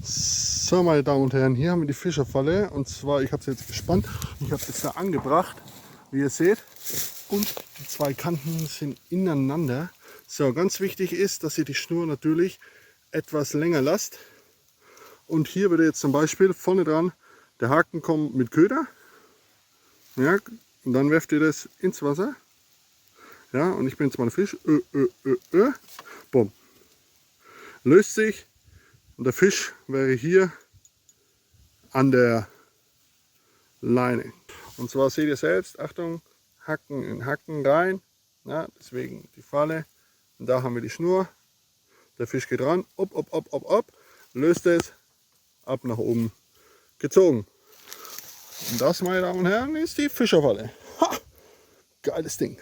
So, meine Damen und Herren, hier haben wir die Fischerfalle. Und zwar, ich habe sie jetzt gespannt. Ich habe das da angebracht, wie ihr seht. Und die zwei Kanten sind ineinander. So, ganz wichtig ist, dass ihr die Schnur natürlich etwas länger lasst. Und hier würde jetzt zum Beispiel vorne dran der Haken kommen mit Köder. Ja, und dann werft ihr das ins Wasser. Ja, und ich bin jetzt mal der Fisch. Bumm. Löst sich. Und der Fisch wäre hier an der Leine. Und zwar seht ihr selbst, Achtung, Hacken in Hacken rein. Ja, deswegen die Falle. Und da haben wir die Schnur. Der Fisch geht ran, löst es, ab nach oben gezogen. Und das, meine Damen und Herren, ist die Fischerfalle. Ha! Geiles Ding.